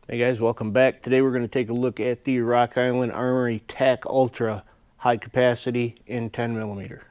Hey guys, welcome back. Today we're going to take a look at the Rock Island Armory Tac Ultra high capacity in 10 millimeter.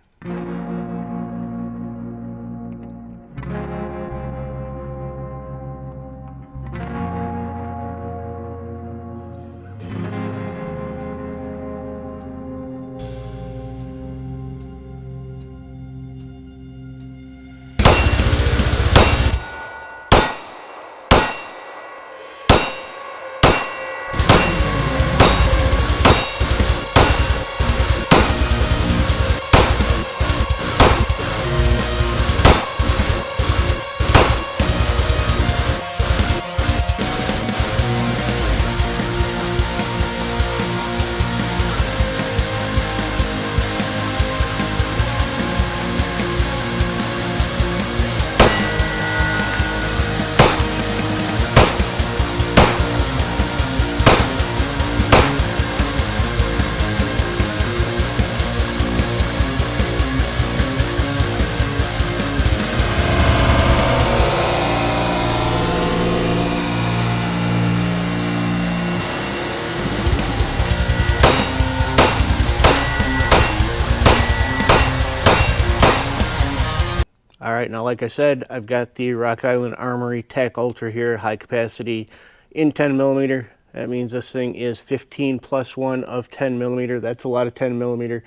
Alright, now like I said, I've got the Rock Island Armory Tac Ultra here, high capacity in 10 millimeter. That means this thing is 15 plus 1 of 10 millimeter. That's a lot of 10 millimeter.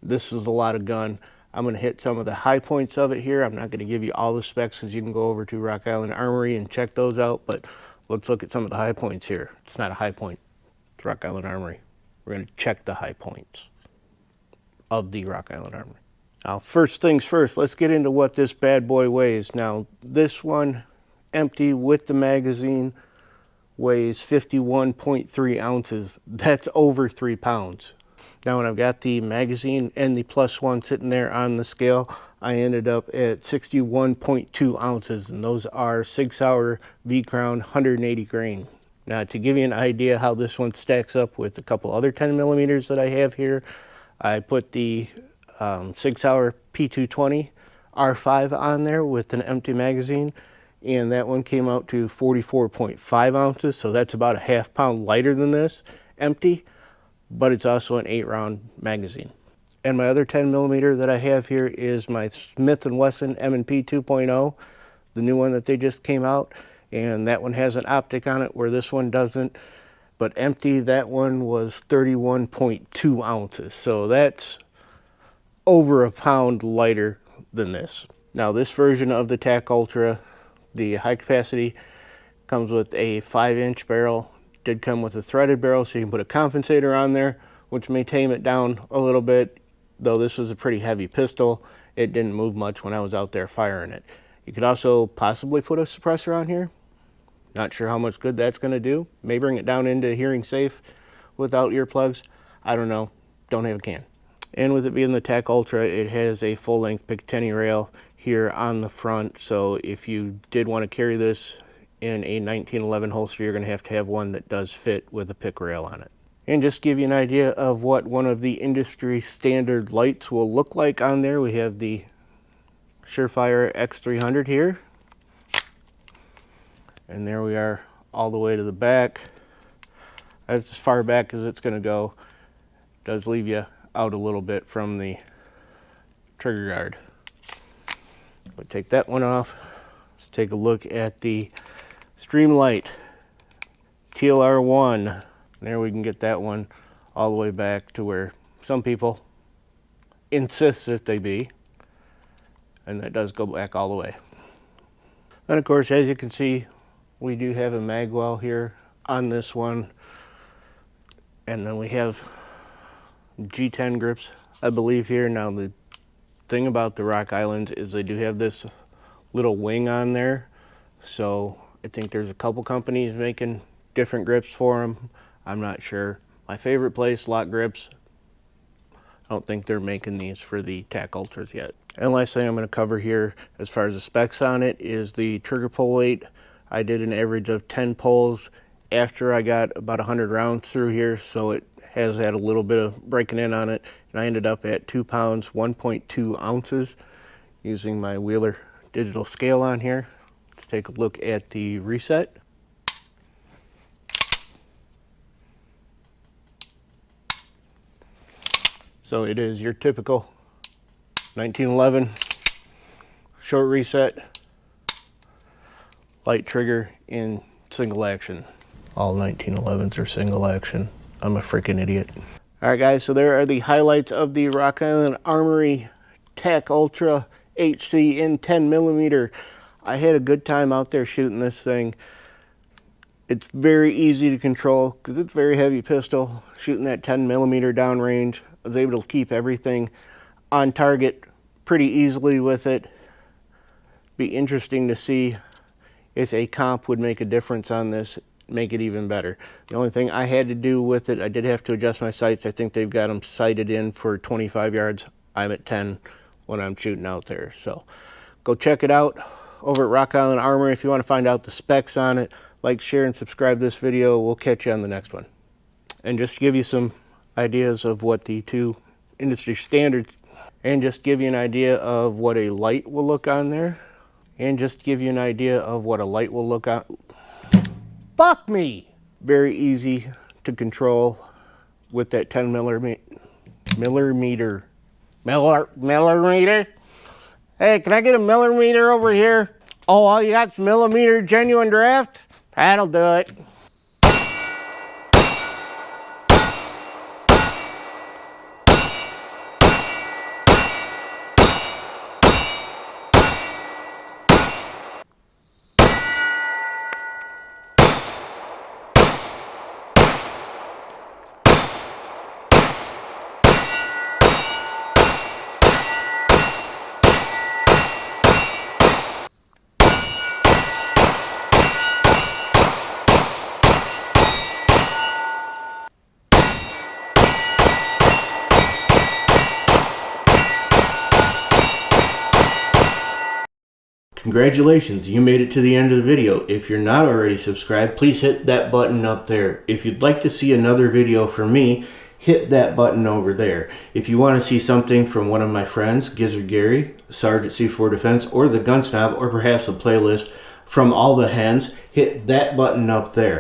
This is a lot of gun. I'm going to hit some of the high points of it here. I'm not going to give you all the specs because you can go over to Rock Island Armory and check those out, but let's look at some of the high points here. It's not a high point, it's Rock Island Armory. We're going to check the high points of the Rock Island Armory. Now, first things first, let's get into what this bad boy weighs. Now, this one, empty with the magazine, weighs 51.3 ounces. That's over 3 pounds. Now, when I've got the magazine and the plus one sitting there on the scale, I ended up at 61.2 ounces, and those are 6 Sauer V-Crown 180 grain. Now, to give you an idea how this one stacks up with a couple other 10 millimeters that I have here, I put the 6 Sauer P220 R5 on there with an empty magazine, and that one came out to 44.5 ounces, so that's about a half pound lighter than this empty, but it's also an 8-round magazine. And my other 10 millimeter that I have here is my Smith & Wesson M&P 2.0, the new one that they just came out, and that one has an optic on it where this one doesn't, but empty, that one was 31.2 ounces, so that's over a pound lighter than this. Now, this version of the Tac Ultra, the high capacity, comes with a 5-inch barrel. Did come with a threaded barrel, so you can put a compensator on there, which may tame it down a little bit. Though this was a pretty heavy pistol, it didn't move much when I was out there firing it. You could also possibly put a suppressor on here. Not sure how much good that's going to do. May bring it down into hearing safe without earplugs. I don't know. Don't have a can. And with it being the Tac Ultra, it has a full-length Picatinny rail here on the front. So if you did want to carry this in a 1911 holster, you're going to have one that does fit with a pick rail on it. And just to give you an idea of what one of the industry standard lights will look like on there, we have the Surefire X300 here. And there we are all the way to the back. That's as far back as it's going to go. It does leave you out a little bit from the trigger guard. We'll take that one off. Let's take a look at the Streamlight TLR1. There we can get that one all the way back to where some people insist that they be, and that does go back all the way. Then of course, as you can see, we do have a mag well here on this one, and then we have G10 grips, I believe, here. Now, the thing about the Rock Islands is they do have this little wing on there, so I think there's a couple companies making different grips for them. I'm not sure. My favorite place, Lock Grips, I don't think they're making these for the Tac Ultras yet. And last thing I'm going to cover here as far as the specs on it is the trigger pull weight. I did an average of 10 pulls after I got about 100 rounds through here, so it has had a little bit of breaking in on it, and I ended up at 2 pounds 1.2 ounces using my Wheeler digital scale on here. Let's take a look at the reset. So it is your typical 1911 short reset, light trigger in single action. All 1911s are single action. I'm a freaking idiot. Alright guys, so there are the highlights of the Rock Island Armory Tac Ultra HC in 10mm. I had a good time out there shooting this thing. It's very easy to control because it's a very heavy pistol. Shooting that 10mm downrange, I was able to keep everything on target pretty easily with it. Be interesting to see if a comp would make a difference on this, make it even better. The only thing I had to do with it, I did have to adjust my sights. I think they've got them sighted in for 25 yards. I'm at 10 when I'm shooting out there. So go check it out over at Rock Island Armory if you want to find out the specs on it. Like, share, and subscribe to this video. We'll catch you on the next one. And just to give you some ideas of what the two industry standards, and just give you an idea of what a light will look on there, and just give you an idea of what a light will look on. Fuck me! Very easy to control with that 10mm. Millimeter? Hey, can I get a millimeter over here? Oh, all you got's millimeter genuine draft? That'll do it. Congratulations, you made it to the end of the video. If you're not already subscribed, please hit that button up there. If you'd like to see another video from me, hit that button over there. If you want to see something from one of my friends, Gizzard Gary, Sergeant C4 Defense, or the Gun Snob, or perhaps a playlist from all the hens, hit that button up there.